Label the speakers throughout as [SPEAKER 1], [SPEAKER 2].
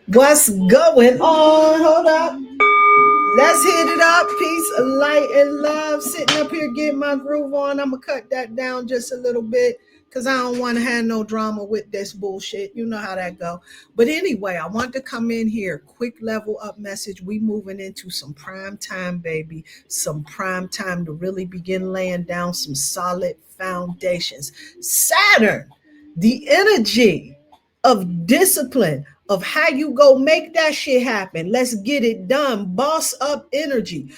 [SPEAKER 1] What's going on? Hold up. Let's hit it up. Peace, light, and love. Sitting up here getting my groove on. I'm going to cut that down just a little bit because I don't want to have no drama with this bullshit. You know how that go. But anyway, I want to come in here. Quick level up message. We moving into some prime time, baby. Some prime time to really begin laying down some solid foundations. Saturn, the energy of discipline, of how you go make that shit happen. Let's get it done. Boss up energy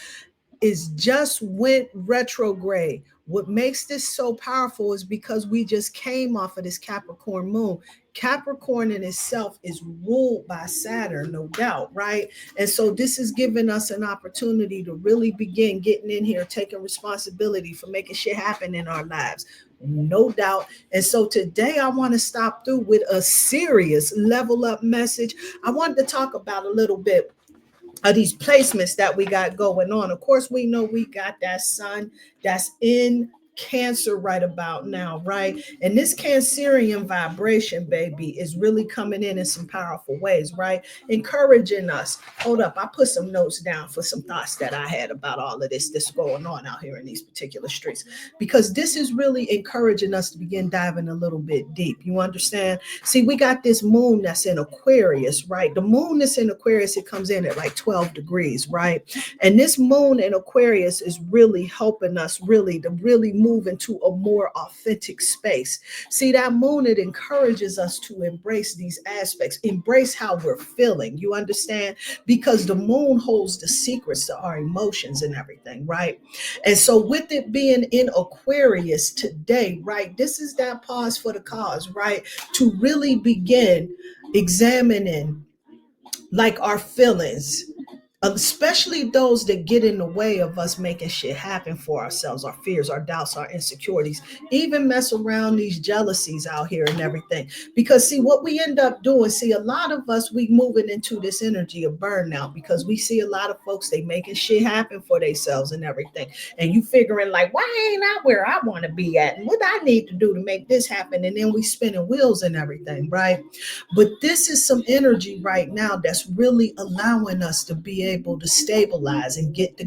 [SPEAKER 1] is just went retrograde. What makes this so powerful is because we just came off of this Capricorn moon. Capricorn in itself is ruled by Saturn, no doubt, right? And so this is giving us an opportunity to really begin getting in here, taking responsibility for making shit happen in our lives. No doubt. And so today I want to stop through with a serious level up message. I wanted to talk about a little bit of these placements that we got going on. Of course, we know we got that sun that's in Cancer right about now, right? And this Cancerian vibration, baby, is really coming in some powerful ways, right? Encouraging us. Hold up, I put some notes down for some thoughts that I had about all of this that's going on out here in these particular streets, because this is really encouraging us to begin diving a little bit deep. You understand? See, we got this moon that's in Aquarius, right? The moon that's in Aquarius, it comes in at like 12 degrees, right? And this moon in Aquarius is really helping us really to really move into a more authentic space. See, that moon, it encourages us to embrace these aspects, embrace how we're feeling. You understand? Because the moon holds the secrets to our emotions and everything, right? And so with it being in Aquarius today, right, this is that pause for the cause, right? To really begin examining like our feelings, especially those that get in the way of us making shit happen for ourselves, our fears, our doubts, our insecurities, even mess around these jealousies out here and everything. Because see, what we end up doing, see, a lot of us, we moving into this energy of burnout because we see a lot of folks, they making shit happen for themselves and everything. And you figuring like, why ain't I where I want to be at? And what I need to do to make this happen? And then we spinning wheels and everything, right? But this is some energy right now that's really allowing us to be able to stabilize and get the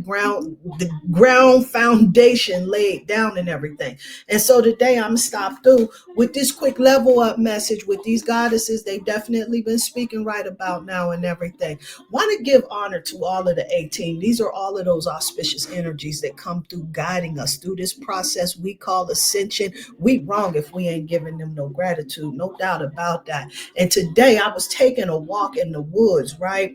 [SPEAKER 1] ground foundation laid down and everything. And so today I'm gonna stop through with this quick level up message with these goddesses. They've definitely been speaking right about now and everything. Want to give honor to all of the 18. These are all of those auspicious energies that come through guiding us through this process we call ascension. We wrong if we ain't giving them no gratitude, no doubt about that. And today I was taking a walk in the woods, right?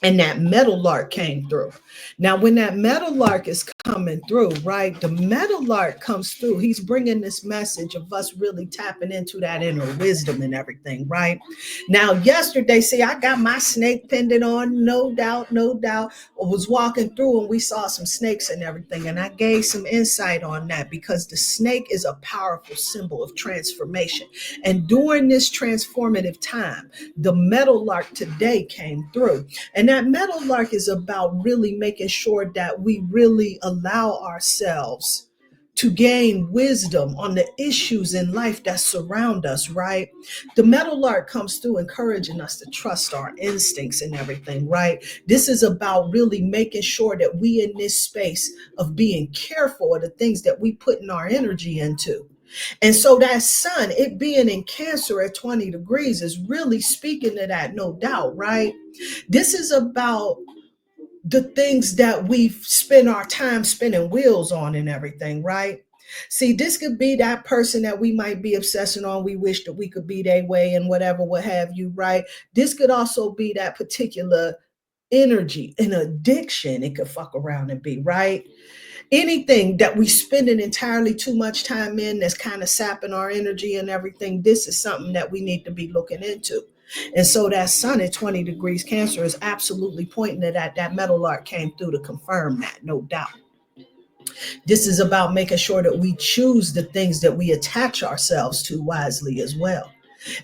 [SPEAKER 1] And that meadowlark came through. Now, when that meadowlark is coming through, right, the meadowlark comes through. He's bringing this message of us really tapping into that inner wisdom and everything, right? Now, yesterday, see, I got my snake pendant on, no doubt, no doubt. I was walking through and we saw some snakes and everything. And I gave some insight on that because the snake is a powerful symbol of transformation. And during this transformative time, the meadowlark today came through. And that meadowlark is about really making sure that we really allow ourselves to gain wisdom on the issues in life that surround us, right? The meadowlark comes through encouraging us to trust our instincts and everything, right? This is about really making sure that we in this space of being careful of the things that we put in our energy into. And so that sun, it being in Cancer at 20 degrees is really speaking to that, no doubt, right? This is about the things that we spend our time spinning wheels on and everything, right? See, this could be that person that we might be obsessing on. We wish that we could be their way and whatever, what have you, right? This could also be that particular energy, an addiction. It could fuck around and be, right? Anything that we spending entirely too much time in that's kind of sapping our energy and everything, this is something that we need to be looking into. And so that sun at 20 degrees Cancer is absolutely pointing to that. That meadowlark came through to confirm that, no doubt. This is about making sure that we choose the things that we attach ourselves to wisely as well.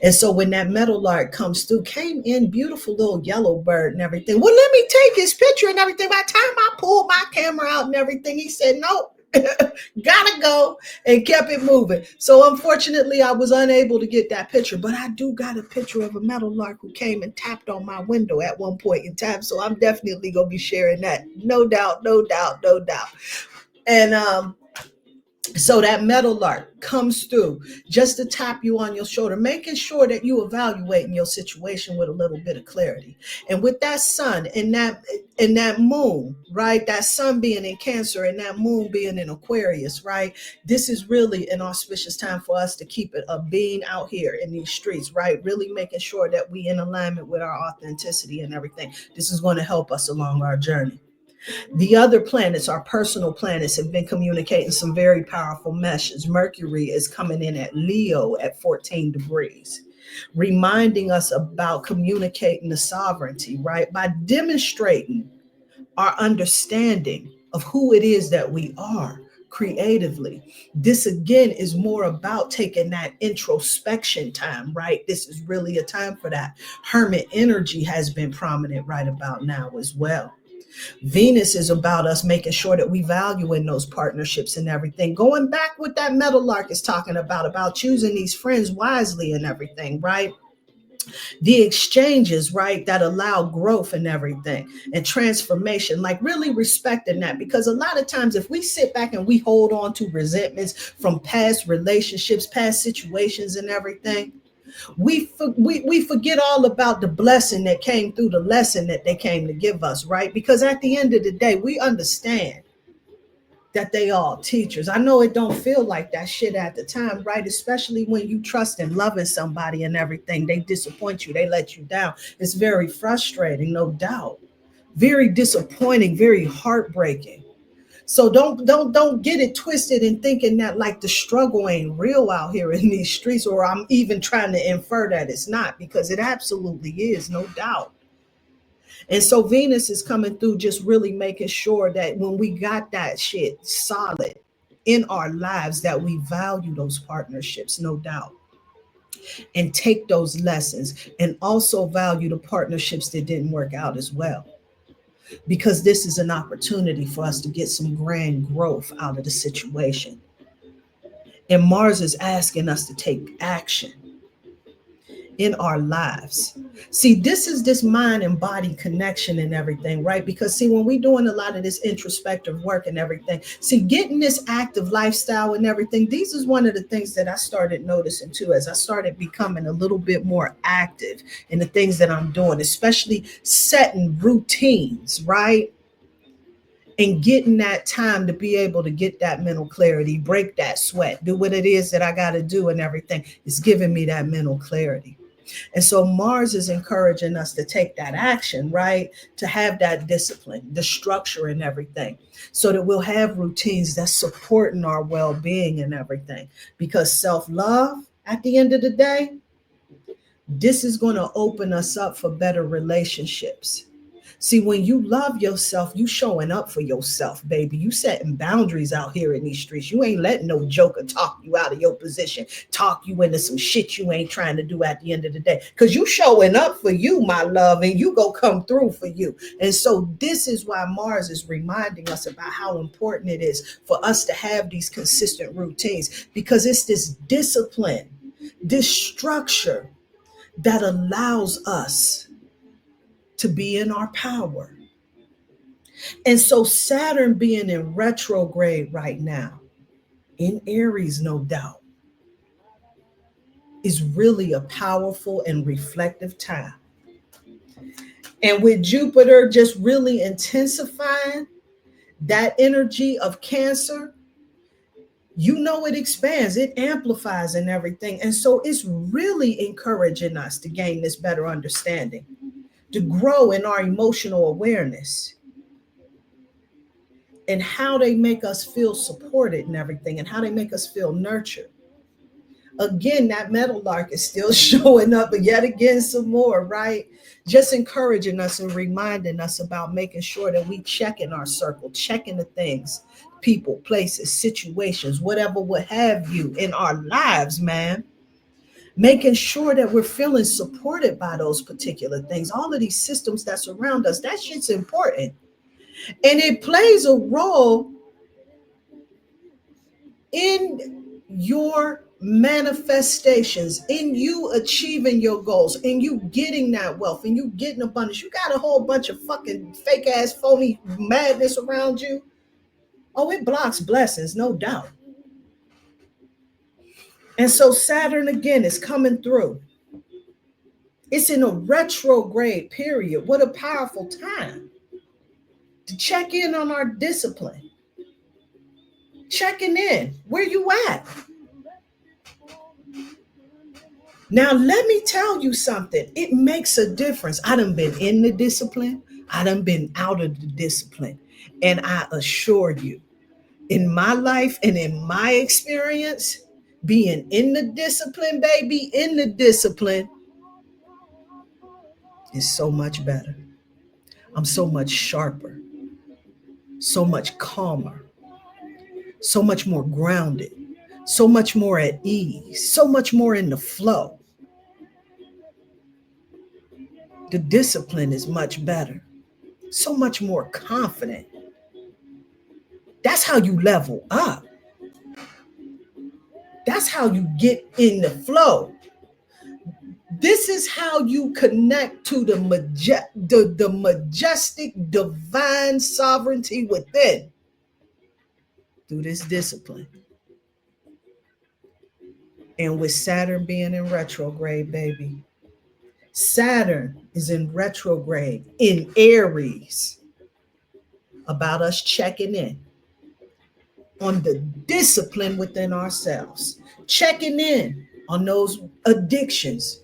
[SPEAKER 1] And so when that meadowlark comes through, came in beautiful little yellow bird and everything. Well, let me take his picture and everything. By the time I pulled my camera out and everything, he said, no, Gotta go, and kept it moving. So unfortunately, I was unable to get that picture, but I do got a picture of a metal lark who came and tapped on my window at one point in time. So I'm definitely gonna be sharing that. No doubt, no doubt, no doubt. And so that metal lark comes through just to tap you on your shoulder, making sure that you evaluating your situation with a little bit of clarity. And with that sun and that moon, right? That sun being in Cancer and that moon being in Aquarius, right? This is really an auspicious time for us to keep it a being out here in these streets, right? Really making sure that we in alignment with our authenticity and everything. This is going to help us along our journey. The other planets, our personal planets, have been communicating some very powerful messages. Mercury is coming in at Leo at 14 degrees, reminding us about communicating the sovereignty, right? By demonstrating our understanding of who it is that we are creatively. This again is more about taking that introspection time, right? This is really a time for that. Hermit energy has been prominent right about now as well. Venus is about us making sure that we value in those partnerships and everything. Going back with that metal lark is talking about choosing these friends wisely and everything, right? The exchanges, right, that allow growth and everything and transformation, like really respecting that. Because a lot of times, if we sit back and we hold on to resentments from past relationships, past situations, and everything, we forget all about the blessing that came through the lesson that they came to give us, right? Because at the end of the day, we understand that they all teachers. I know it don't feel like that shit at the time, right? Especially when you trust and loving somebody and everything. They disappoint you, they let you down. It's very frustrating, no doubt. Very disappointing, very heartbreaking. So don't get it twisted in thinking that like the struggle ain't real out here in these streets, or I'm even trying to infer that it's not, because it absolutely is, no doubt. And so Venus is coming through, just really making sure that when we got that shit solid in our lives, that we value those partnerships, no doubt, and take those lessons, and also value the partnerships that didn't work out as well, because this is an opportunity for us to get some grand growth out of the situation. And Mars is asking us to take action in our lives. See, this is this mind and body connection and everything, right? Because see, when we're doing a lot of this introspective work and everything, see, getting this active lifestyle and everything, these is one of the things that I started noticing too, as I started becoming a little bit more active in the things that I'm doing, especially setting routines, right? And getting that time to be able to get that mental clarity, break that sweat, do what it is that I got to do and everything. It's giving me that mental clarity. And so Mars is encouraging us to take that action, right? To have that discipline, the structure and everything, so that we'll have routines that's supporting our well-being and everything. Because self-love, at the end of the day, this is going to open us up for better relationships. See, when you love yourself, you showing up for yourself, baby. You setting boundaries out here in these streets. You ain't letting no joker talk you out of your position, talk you into some shit you ain't trying to do at the end of the day. Because you showing up for you, my love, and you go come through for you. And so this is why Mars is reminding us about how important it is for us to have these consistent routines, because it's this discipline, this structure that allows us to be in our power. And so Saturn being in retrograde right now, in Aries, no doubt, is really a powerful and reflective time. And with Jupiter just really intensifying that energy of Cancer, you know, it expands, it amplifies and everything. And so it's really encouraging us to gain this better understanding, to grow in our emotional awareness, and how they make us feel supported and everything, and how they make us feel nurtured. Again, that metal lark is still showing up, but yet again, some more, right? Just encouraging us and reminding us about making sure that we check in our circle, checking the things, people, places, situations, whatever, what have you, in our lives, man. Making sure that we're feeling supported by those particular things. All of these systems that surround us, that shit's important. And it plays a role in your manifestations, in you achieving your goals, in you getting that wealth, and you getting abundance, you got a whole bunch of fucking fake ass phony madness around you. Oh, it blocks blessings, no doubt. And so Saturn again is coming through. It's in a retrograde period. What a powerful time to check in on our discipline. Checking in. Where you at? Now, let me tell you something. It makes a difference. I done been in the discipline. I done been out of the discipline. And I assure you, in my life and in my experience, being in the discipline, baby, in the discipline is so much better. I'm so much sharper, so much calmer, so much more grounded, so much more at ease, so much more in the flow. The discipline is much better, so much more confident. That's how you level up. That's how you get in the flow. This is how you connect to the majestic divine sovereignty within through this discipline. And with Saturn being in retrograde, baby, Saturn is in retrograde in Aries, about us checking in on the discipline within ourselves, checking in on those addictions.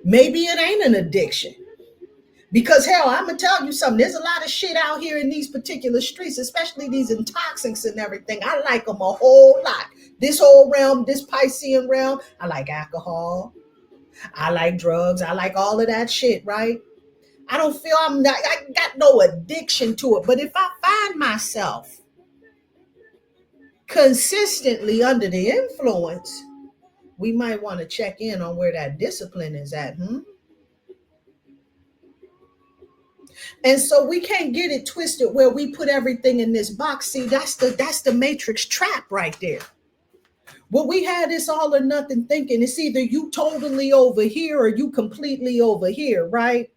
[SPEAKER 1] Maybe it ain't an addiction. Because hell, I'm gonna tell you something. There's a lot of shit out here in these particular streets, especially these intoxicants and everything. I like them a whole lot. This whole realm, this Piscean realm, I like alcohol. I like drugs. I like all of that shit, right? I don't feel I got no addiction to it. But if I find myself consistently under the influence, we might want to check in on where that discipline is at. And so we can't get it twisted where we put everything in this box. See, that's the matrix trap right there. Well, we had this all or nothing thinking. It's either you totally over here or you completely over here, right?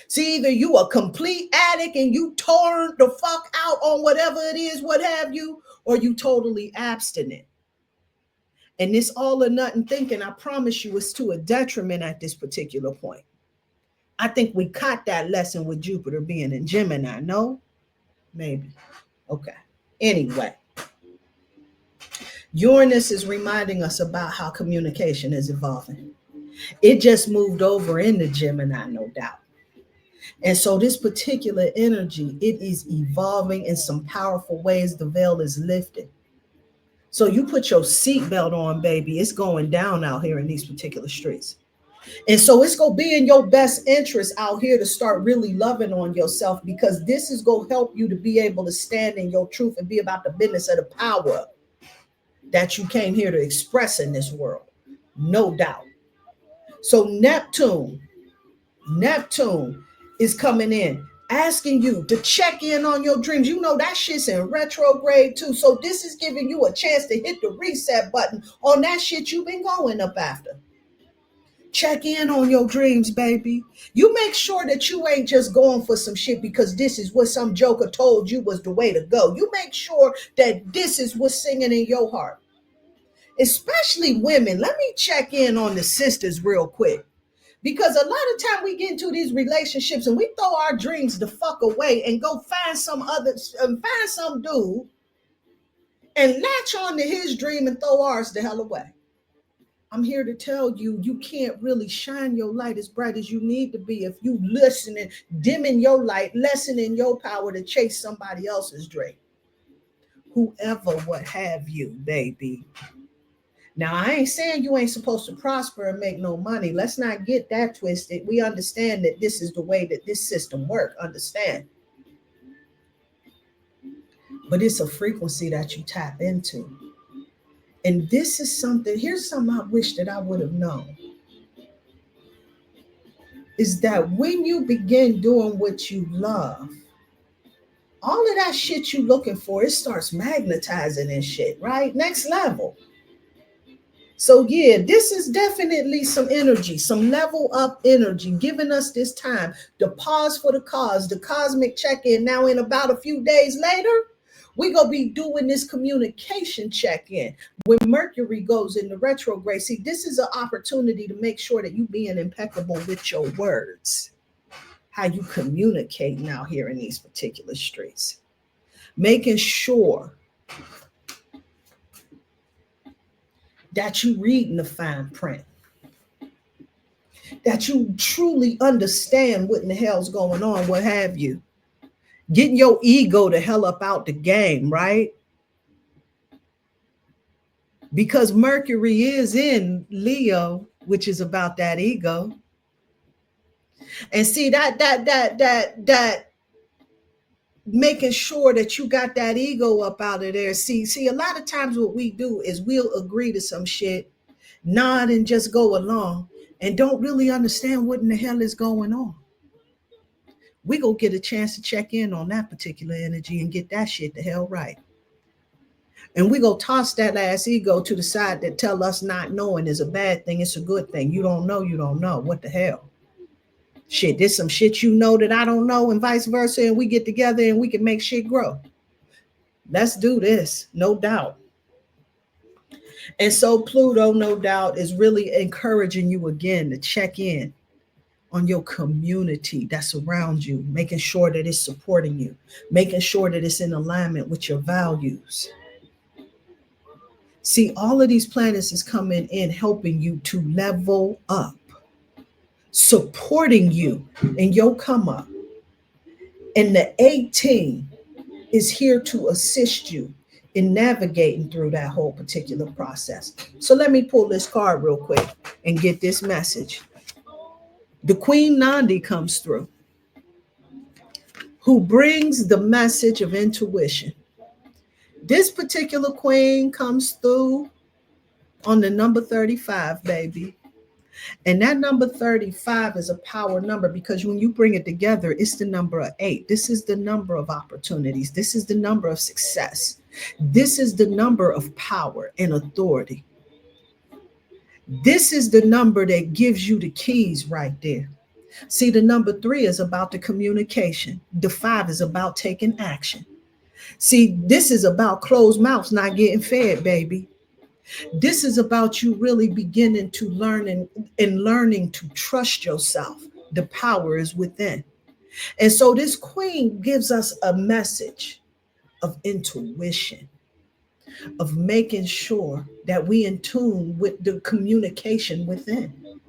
[SPEAKER 1] See, either you a complete addict and you torn the fuck out on whatever it is, what have you, or you totally abstinent. And this all or nothing thinking, I promise you, is to a detriment at this particular point. I think we caught that lesson with Jupiter being in Gemini. No? Maybe. Okay. Anyway, Uranus is reminding us about how communication is evolving. It just moved over into Gemini, no doubt. And so this particular energy, it is evolving in some powerful ways. The veil is lifted. So you put your seatbelt on, baby. It's going down out here in these particular streets. And so it's going to be in your best interest out here to start really loving on yourself, because this is going to help you to be able to stand in your truth and be about the business of the power that you came here to express in this world. No doubt. So Neptune is coming in, asking you to check in on your dreams. You know that shit's in retrograde too. So this is giving you a chance to hit the reset button on that shit you've been going up after. Check in on your dreams, baby. You make sure that you ain't just going for some shit because this is what some joker told you was the way to go. You make sure that this is what's singing in your heart. Especially women. Let me check in on the sisters real quick. Because a lot of time we get into these relationships and we throw our dreams the fuck away and go find some dude and latch on to his dream and throw ours the hell away. I'm here to tell you, you can't really shine your light as bright as you need to be if you listening, dimming your light, lessening your power to chase somebody else's dream. Whoever, what have you, baby. Now, I ain't saying you ain't supposed to prosper and make no money. Let's not get that twisted. We understand that this is the way that this system works. Understand. But it's a frequency that you tap into. And this is something, here's something I wish that I would have known. Is that when you begin doing what you love, all of that shit you looking for, it starts magnetizing and shit, right? Next level. So yeah, this is definitely some energy, some level up energy, giving us this time to pause for the cause, the cosmic check-in. Now in about a few days later, we're going to be doing this communication check-in. When Mercury goes into retrograde, see, this is an opportunity to make sure that you being impeccable with your words, how you communicate now here in these particular streets, making sure that you reading the fine print, that you truly understand what in the hell's going on, what have you. Getting your ego the hell up out the game, right? Because Mercury is in Leo, which is about that ego. And see that making sure that you got that ego up out of there. See, a lot of times what we do is we'll agree to some shit, nod and just go along, and don't really understand what in the hell is going on. We gonna get a chance to check in on that particular energy and get that shit the hell right. And we gonna toss that ass ego to the side that tell us not knowing is a bad thing. It's a good thing. You don't know. What the hell? Shit, there's some shit you know that I don't know, and vice versa, and we get together and we can make shit grow. Let's do this, no doubt. And so Pluto, no doubt, is really encouraging you again to check in on your community that's around you, making sure that it's supporting you, making sure that it's in alignment with your values. See, all of these planets is coming in, helping you to level up, supporting you in your come up. And the 18 is here to assist you in navigating through that whole particular process. So let me pull this card real quick and get this message. The Queen Nandi comes through, who brings the message of intuition. This particular queen comes through on the number 35, baby. And that number 35 is a power number because when you bring it together, it's the number of 8. This is the number of opportunities. This is the number of success. This is the number of power and authority. This is the number that gives you the keys right there. See, the number 3 is about the communication. The 5 is about taking action. See, this is about closed mouths not getting fed, baby. This is about you really beginning to learn and learning to trust yourself. The power is within. And so this queen gives us a message of intuition, of making sure that we in tune with the communication within.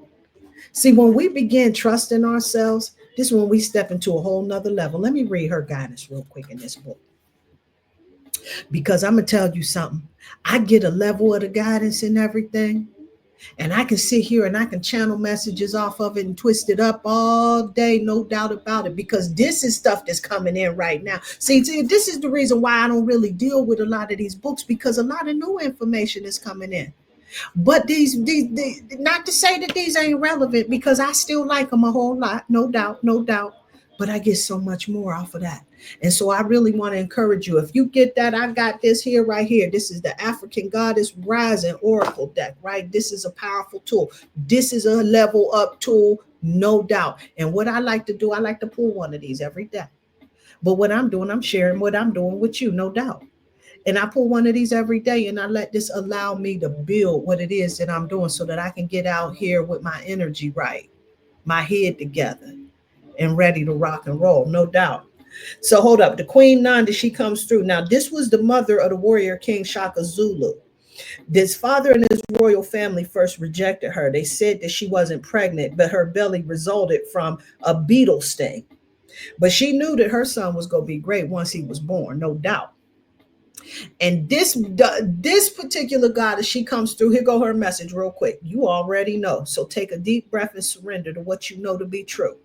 [SPEAKER 1] See, when we begin trusting ourselves, this is when we step into a whole nother level. Let me read her guidance real quick in this book. Because I'm going to tell you something. I get a level of the guidance and everything, and I can sit here and I can channel messages off of it and twist it up all day, no doubt about it, because this is stuff that's coming in right now. See, this is the reason why I don't really deal with a lot of these books, because a lot of new information is coming in. But these not to say that these ain't relevant, because I still like them a whole lot, no doubt. But I get so much more off of that. And so I really want to encourage you. If you get that, I got this here right here. This is the African Goddess Rising Oracle deck, right? This is a powerful tool. This is a level up tool, no doubt. And what I like to do, I like to pull one of these every day. But what I'm doing, I'm sharing what I'm doing with you, no doubt. And I pull one of these every day, and I let this allow me to build what it is that I'm doing so that I can get out here with my energy right, my head together, and ready to rock and roll, no doubt. So hold up. The Queen Nandi, she comes through. Now, this was the mother of the warrior king Shaka Zulu. This father and his royal family first rejected her. They said that she wasn't pregnant, but her belly resulted from a beetle sting. But she knew that her son was going to be great once he was born, no doubt. And this particular goddess, she comes through. Here go her message real quick. You already know. So take a deep breath and surrender to what you know to be true.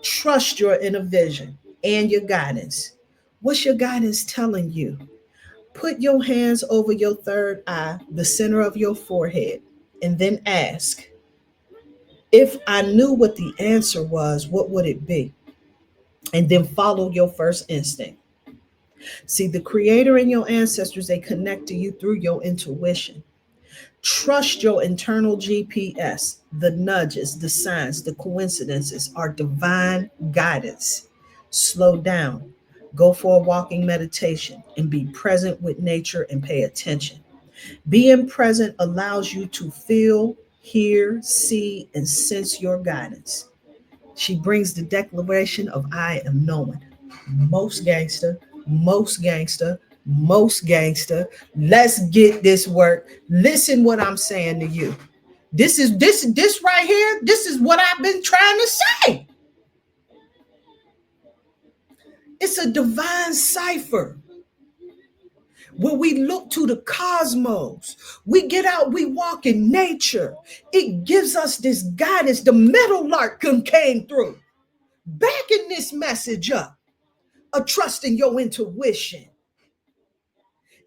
[SPEAKER 1] Trust your inner vision and your guidance. What's your guidance telling you? Put your hands over your third eye, the center of your forehead, and then ask, if I knew what the answer was, what would it be? And then follow your first instinct. See, the creator and your ancestors, they connect to you through your intuition. Trust your internal GPS. The nudges, the signs, the coincidences are divine guidance. Slow down. Go for a walking meditation and be present with nature and pay attention. Being present allows you to feel, hear, see, and sense your guidance. She brings the declaration of I am knowing. Most gangster, most gangster, most gangster. Let's get this work. Listen what I'm saying to you. This right here. This is what I've been trying to say. It's a divine cipher where we look to the cosmos. We get out, we walk in nature. It gives us this guidance. The metal lark came through, backing this message up of trusting your intuition.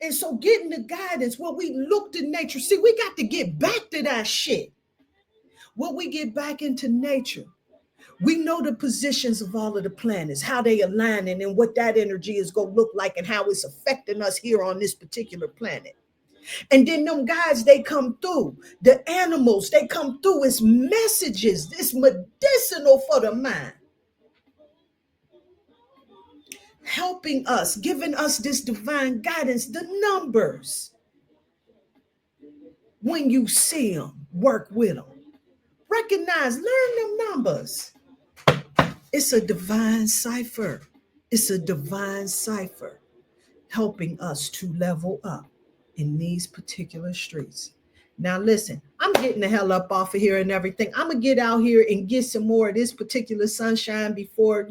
[SPEAKER 1] And so getting the guidance where we look to nature. See, we got to get back to that shit. When we get back into nature, we know the positions of all of the planets, how they align, and what that energy is going to look like and how it's affecting us here on this particular planet. And then them guys, they come through. The animals, they come through as messages. It's medicinal for the mind. Helping us, giving us this divine guidance, the numbers. When you see them, work with them. Recognize, learn them numbers. It's a divine cipher. It's a divine cipher helping us to level up in these particular streets. Now, listen, I'm getting the hell up off of here and everything. I'm going to get out here and get some more of this particular sunshine before,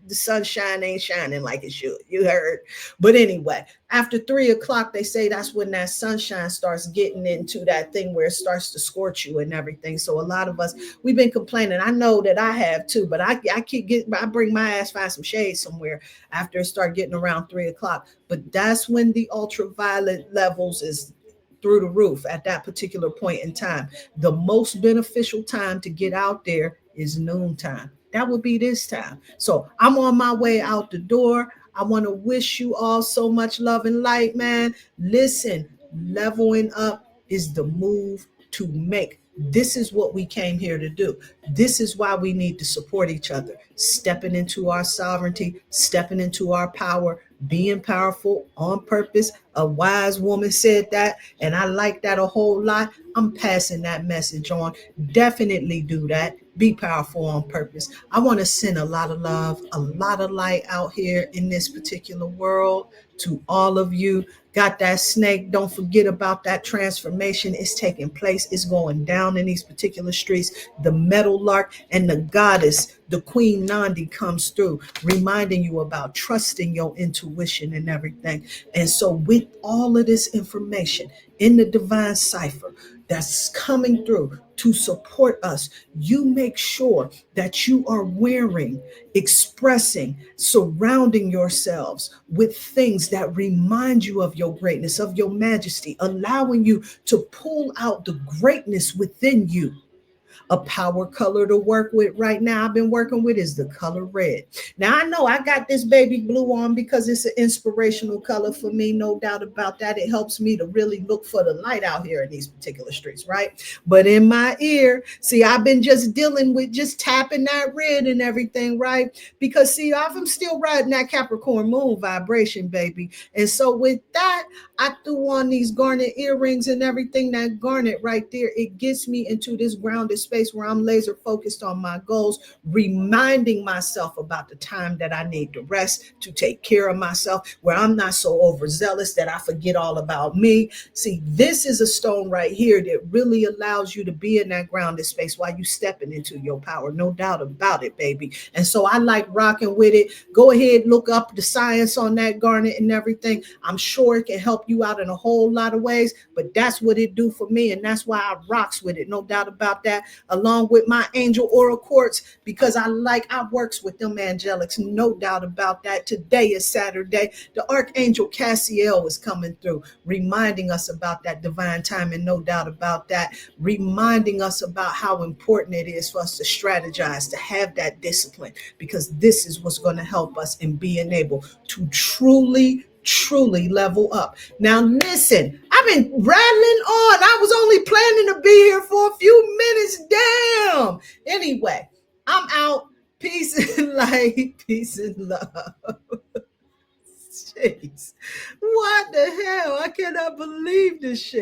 [SPEAKER 1] the sunshine ain't shining like it should. You heard? But anyway, after 3:00, they say that's when that sunshine starts getting into that thing where it starts to scorch you and everything. So a lot of us, we've been complaining. I know that I have too, but I bring my ass, find some shade somewhere after it start getting around 3:00. But that's when the ultraviolet levels is through the roof at that particular point in time. The most beneficial time to get out there is noontime. That would be this time. So I'm on my way out the door. I want to wish you all so much love and light, man. Listen, leveling up is the move to make. This is what we came here to do. This is why we need to support each other, stepping into our sovereignty, stepping into our power, being powerful on purpose. A wise woman said that, and I like that a whole lot. I'm passing that message on. Definitely do that. Be powerful on purpose. I want to send a lot of love, a lot of light out here in this particular world to all of you. Got that snake. Don't forget about that transformation. It's taking place. It's going down in these particular streets. The metal lark and the goddess, the Queen Nandi, comes through, reminding you about trusting your intuition and everything. And so with all of this information in the divine cipher that's coming through to support us, you make sure that you are wearing, expressing, surrounding yourselves with things that remind you of your greatness, of your majesty, allowing you to pull out the greatness within you. A power color to work with right now I've been working with is the color red. Now I know I got this baby blue on because it's an inspirational color for me, no doubt about that. It helps me to really look for the light out here in these particular streets, right? But in my ear, see, I've been just dealing with just tapping that red and everything, right? Because see, I'm still riding that Capricorn moon vibration, baby. And so with that, I threw on these garnet earrings and everything. That garnet right there, it gets me into this grounded space where I'm laser focused on my goals, reminding myself about the time that I need to rest, to take care of myself, where I'm not so overzealous that I forget all about me. See, this is a stone right here that really allows you to be in that grounded space while you stepping into your power. No doubt about it, baby. And so I like rocking with it. Go ahead, look up the science on that garnet and everything. I'm sure it can help you out in a whole lot of ways, but that's what it do for me, and that's why I rocks with it. No doubt about that. along with my angel aura quartz, because I works with them angelics, no doubt about that. Today is Saturday. The Archangel Cassiel is coming through, reminding us about that divine timing, no doubt about that, reminding us about how important it is for us to strategize, to have that discipline, because this is what's going to help us in being able to truly level up. Now listen, I've been rattling on. I was only planning to be here for a few minutes. Damn. Anyway, I'm out. Peace and light. Peace and love. Jeez. What the hell? I cannot believe this shit.